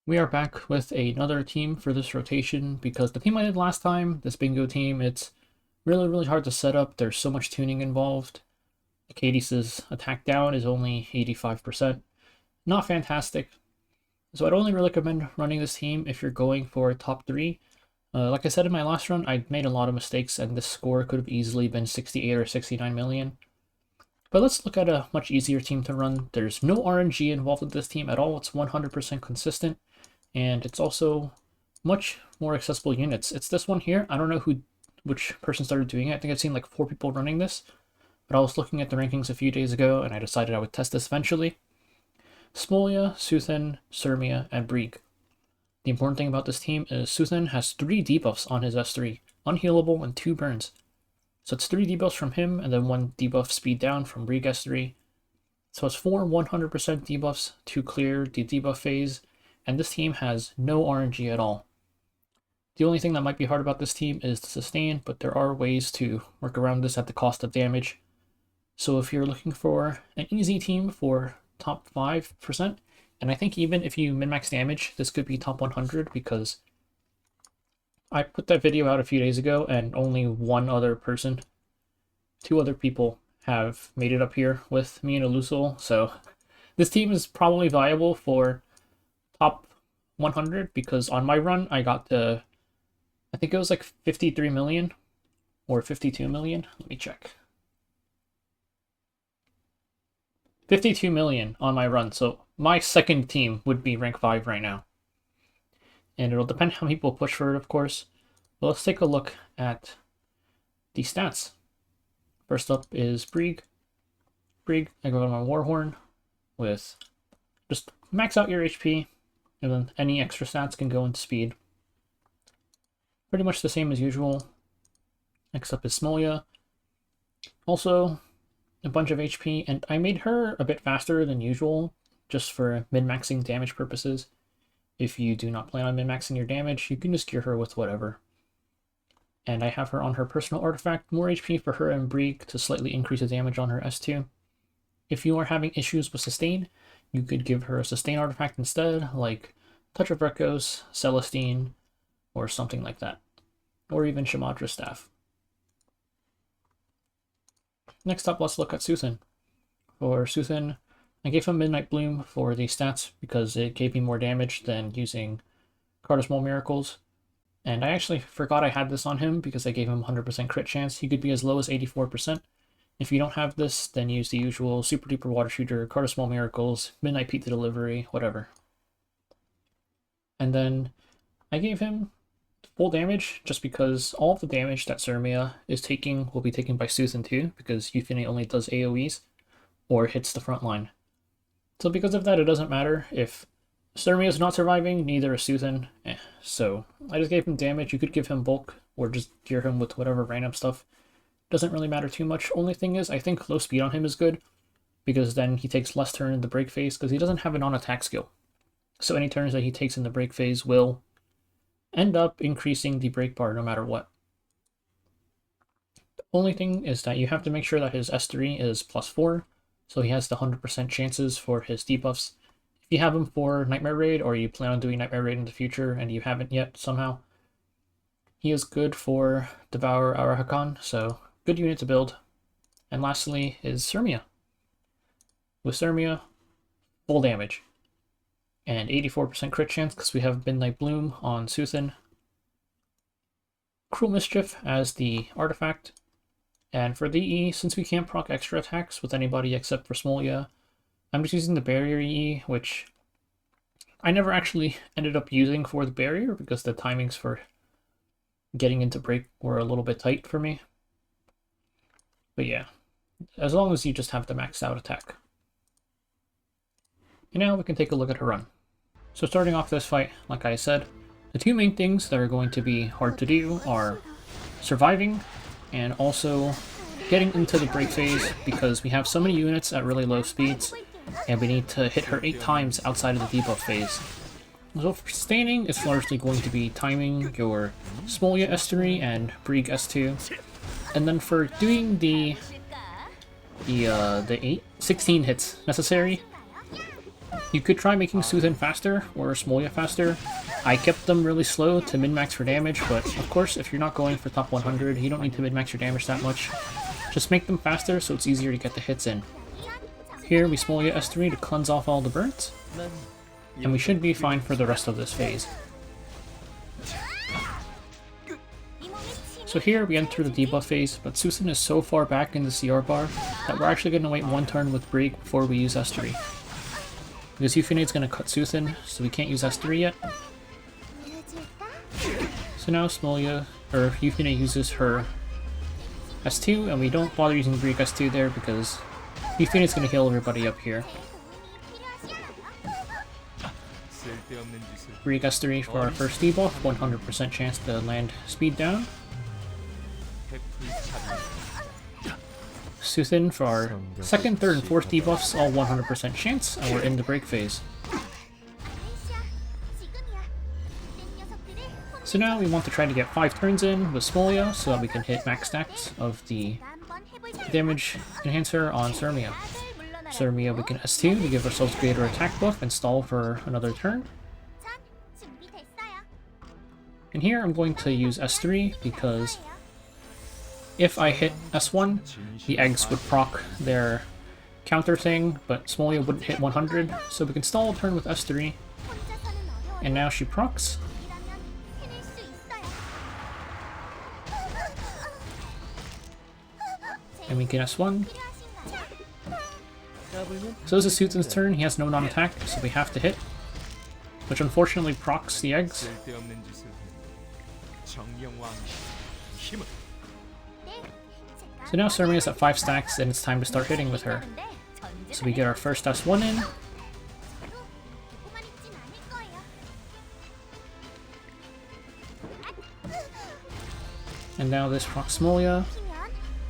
We are back with another team for this rotation because the team I did last time, this bingo team, it's really hard to set up. There's so much tuning involved. Cadis's attack down is only 85%. Not fantastic. So I'd only really recommend running this team if you're going for top 3. Like I said in my last run, I made a lot of mistakes and this score could have easily been 68 or 69 million. But let's look at a much easier team to run. There's no RNG involved with this team at all. It's 100% consistent. And it's also much more accessible units. It's this one here. I don't know which person started doing it. I think I've seen like 4 people running this, but I was looking at the rankings a few days ago and I decided I would test this eventually. Smolya, Suthan, Cermia, and Brieg. The important thing about this team is Suthan has 3 debuffs on his S3, unhealable and 2 burns. So it's 3 debuffs from him and then 1 debuff speed down from Brieg S3. So it's 4 100% debuffs to clear the debuff phase, and this team has no RNG at all. The only thing that might be hard about this team is the sustain, but there are ways to work around this at the cost of damage. So if you're looking for an easy team for top 5%, and I think even if you min-max damage, this could be top 100 because I put that video out a few days ago and only 2 other people have made it up here with me and Elusul, so this team is probably viable for top 100 because on my run I got to, I think it was like 53 million or 52 million. Let me check. 52 million on my run, so my second team would be rank 5 right now. And it'll depend how many people push for it, of course. But let's take a look at the stats. First up is Brieg. I go on my Warhorn with just max out your HP, and then any extra stats can go into speed. Pretty much the same as usual. Next up is Smolya. Also, a bunch of HP, and I made her a bit faster than usual, just for min-maxing damage purposes. If you do not plan on min-maxing your damage, you can just gear her with whatever. And I have her on her personal artifact, more HP for her and Brieg to slightly increase the damage on her S2. If you are having issues with sustain, you could give her a sustain artifact instead, like Touch of Rekos, Celestine, or something like that. Or even Shamadra's Staff. Next up, let's look at Suthan. For Suthan, I gave him Midnight Bloom for the stats because it gave me more damage than using Card of Small Miracles. And I actually forgot I had this on him because I gave him 100% crit chance. He could be as low as 84%. If you don't have this, then use the usual Super Duper Water Shooter, Card of Small Miracles, Midnight Pete the Delivery, whatever. And then I gave him full damage just because all of the damage that Cermia is taking will be taken by Suthan too, because Euphony only does AoEs or hits the front line. So because of that, it doesn't matter if Cermia is not surviving, neither is Suthan. So I just gave him damage. You could give him bulk or just gear him with whatever random stuff. Doesn't really matter too much. Only thing is, I think low speed on him is good because then he takes less turn in the break phase because he doesn't have a non-attack skill. So any turns that he takes in the break phase will end up increasing the break bar no matter what. The only thing is that you have to make sure that his S3 is +4, so he has the 100% chances for his debuffs. If you have him for Nightmare Raid, or you plan on doing Nightmare Raid in the future and you haven't yet somehow, he is good for Devour Arahakan, so good unit to build. And lastly is Cermia. With Cermia, full damage. And 84% crit chance because we have Midnight Bloom on Suthan. Cruel Mischief as the artifact. And for the E, since we can't proc extra attacks with anybody except for Smolya, I'm just using the Barrier E, which I never actually ended up using for the Barrier because the timings for getting into break were a little bit tight for me. But yeah, as long as you just have the maxed out attack. And now we can take a look at her run. So starting off this fight, like I said, the 2 main things that are going to be hard to do are surviving and also getting into the break phase because we have so many units at really low speeds and we need to hit her 8 times outside of the debuff phase. So for sustaining, it's largely going to be timing your Smolya S3 and Brieg S2. And then for doing the 16 hits necessary, You could try making Suthan faster, or Smolya faster. I kept them really slow to min-max for damage, but of course, if you're not going for top 100, you don't need to min-max your damage that much. Just make them faster so it's easier to get the hits in. Here we Smolya S3 to cleanse off all the burns, and we should be fine for the rest of this phase. So here we enter the debuff phase, but Suthan is so far back in the CR bar that we're actually going to wait one turn with Brieg before we use S3. Because Yufine is going to cut Suthan, so we can't use S3 yet. So now Yufine uses her S2, and we don't bother using Brieg S2 there because Yufine is going to heal everybody up here. Brieg S3 for our first debuff, 100% chance to land speed down. Suthan for our second, third, and fourth debuffs, all 100% chance, and we're in the break phase. So now we want to try to get 5 turns in with Smolya so that we can hit max stacks of the damage enhancer on Cermia. Cermia we can S2 to give ourselves greater attack buff and stall for another turn. And here I'm going to use S3 because if I hit S1, the eggs would proc their counter thing, but Smolya wouldn't hit 100, so we can stall a turn with S3. And now she procs. And we can S1. So this is Suthan's turn, he has no non-attack, so we have to hit, which unfortunately procs the eggs. So now Cermia is at 5 stacks and it's time to start hitting with her. So we get our first S1 in. And now this procs Smolya.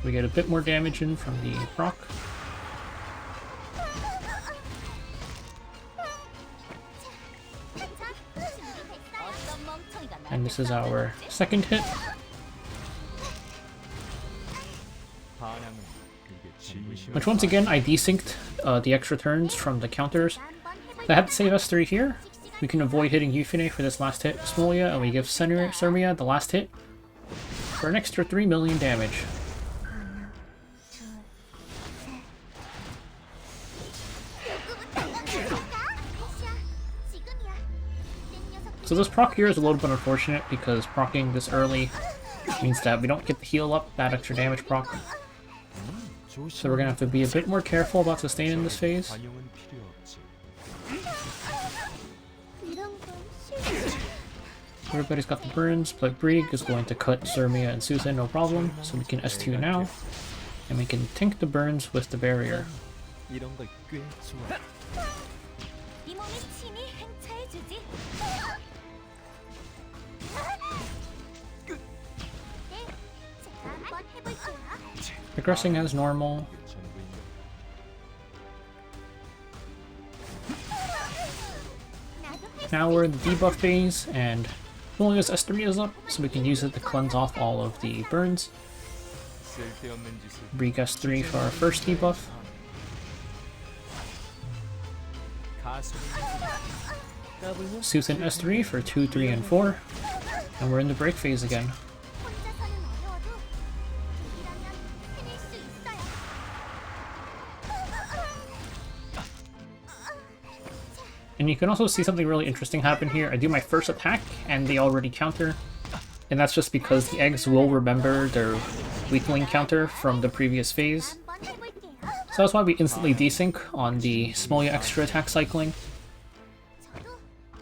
We get a bit more damage in from the proc. And this is our second hit. Which once again, I desynced the extra turns from the counters. I had to save S3 here. We can avoid hitting Yufine for this last hit with Smolya, and we give Cermia the last hit for an extra 3 million damage. So this proc here is a little bit unfortunate because proccing this early means that we don't get the heal up, that extra damage proc. So we're gonna have to be a bit more careful about sustaining this phase. Everybody's got the burns, but Brieg is going to cut Cermia and Suthan no problem, so we can S2 now, and we can tank the burns with the barrier. Progressing as normal. Now we're in the debuff phase, and Smolya's S3 is up, so we can use it to cleanse off all of the burns. Brieg S3 for our first debuff. Suthan S3 for 2, 3, and 4. And we're in the break phase again. And you can also see something really interesting happen here. I do my first attack, and they already counter. And that's just because the eggs will remember their weakling counter from the previous phase. So that's why we instantly desync on the Smolya extra attack cycling.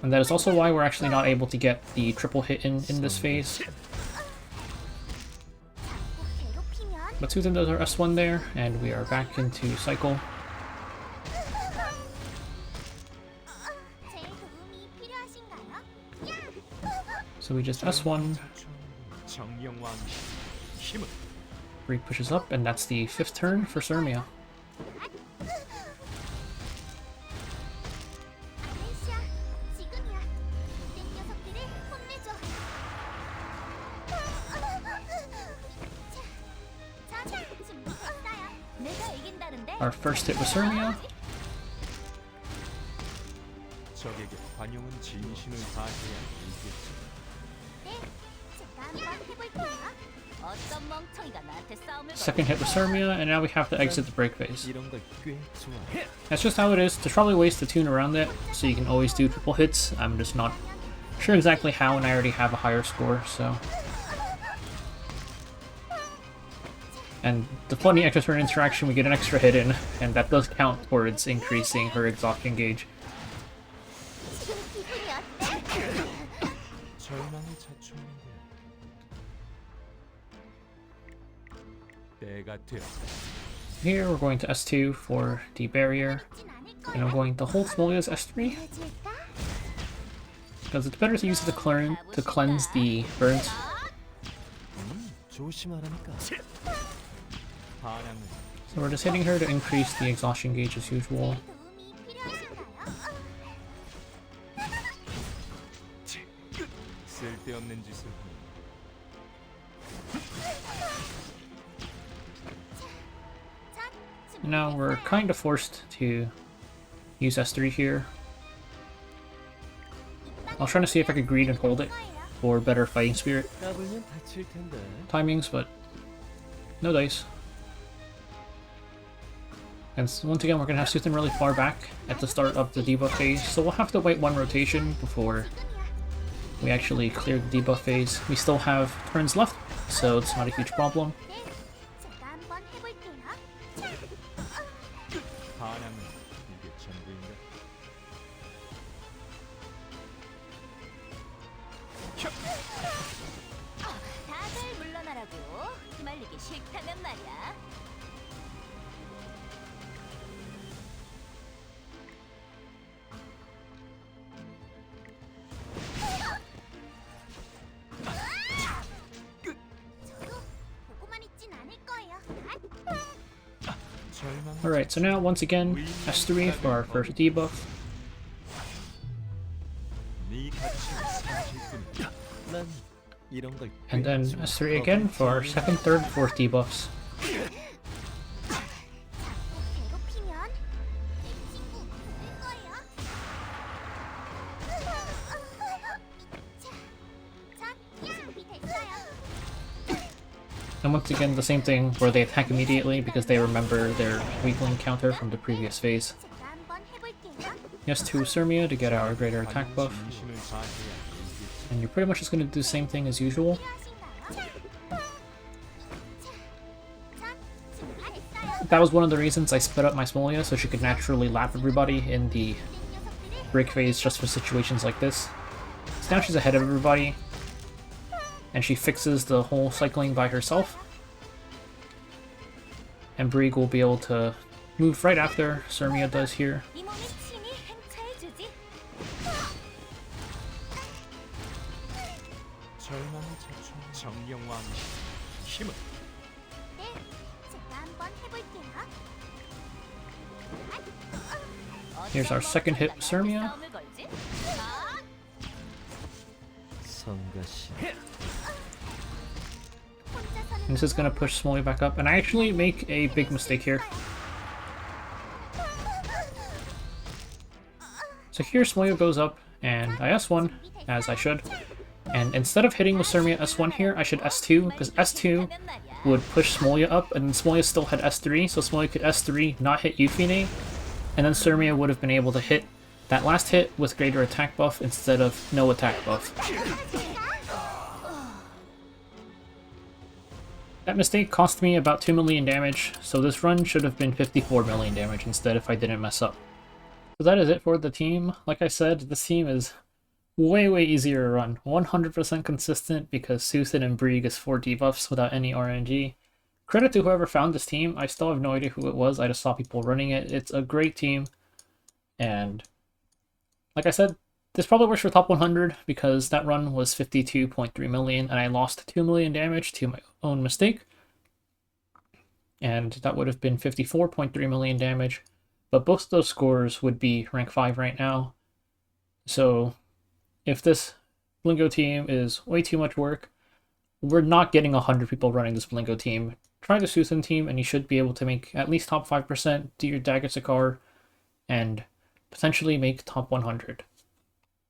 And that is also why we're actually not able to get the triple hit in this phase. But Suthan does our S1 there, and we are back into cycle. So we just S1. Brieg pushes up, and that's the 5th turn for Cermia. Our first hit was Cermia. Second hit with Cermia, and now we have to exit the break phase. That's just how it is. There's probably ways to tune around it, so you can always do triple hits. I'm just not sure exactly how, and I already have a higher score, so... And the funny extra turn interaction, we get an extra hit in, and that does count towards increasing her exhaustion gauge. Here we're going to S2 for the barrier, and I'm going to hold Smolya's S3, because it's better to use it to cleanse the burns. So we're just hitting her to increase the exhaustion gauge as usual. Now we're kind of forced to use S3 here. I was trying to see if I could greed and hold it for better fighting spirit timings, but no dice. And once again, we're going to have Suthan really far back at the start of the debuff phase, so we'll have to wait one rotation before we actually clear the debuff phase. We still have turns left, so it's not a huge problem. Alright, so now once again, S3 for our first debuff. And then S3 again for our second, third, fourth debuffs. And once again, the same thing where they attack immediately because they remember their weakling counter from the previous phase. Yes, to Cermia to get our greater attack buff. And you're pretty much just going to do the same thing as usual. That was one of the reasons I split up my Smolya so she could naturally lap everybody in the break phase just for situations like this. So now she's ahead of everybody, and she fixes the whole cycling by herself. And Brieg will be able to move right after Cermia does here. Here's our second hit with Cermia. And this is going to push Smolya back up, and I actually make a big mistake here. So here Smolya goes up, and I S1, as I should. And instead of hitting with Cermia S1 here, I should S2, because S2 would push Smolya up, and then Smolya still had S3, so Smolya could S3, not hit Yufine, and then Cermia would have been able to hit that last hit with greater attack buff instead of no attack buff. That mistake cost me about 2 million damage, so this run should have been 54 million damage instead if I didn't mess up. So that is it for the team. Like I said, this team is way easier to run. 100% consistent because Suthan and Brieg is 4 debuffs without any RNG. Credit to whoever found this team. I still have no idea who it was. I just saw people running it. It's a great team. And like I said, this probably works for top 100 because that run was 52.3 million and I lost 2 million damage to my own mistake. And that would have been 54.3 million damage. But both of those scores would be rank 5 right now. So if this Blingo team is way too much work, we're not getting 100 people running this Blingo team. Try the Suthan team and you should be able to make at least top 5%, do your Dagger Sakar, and potentially make top 100.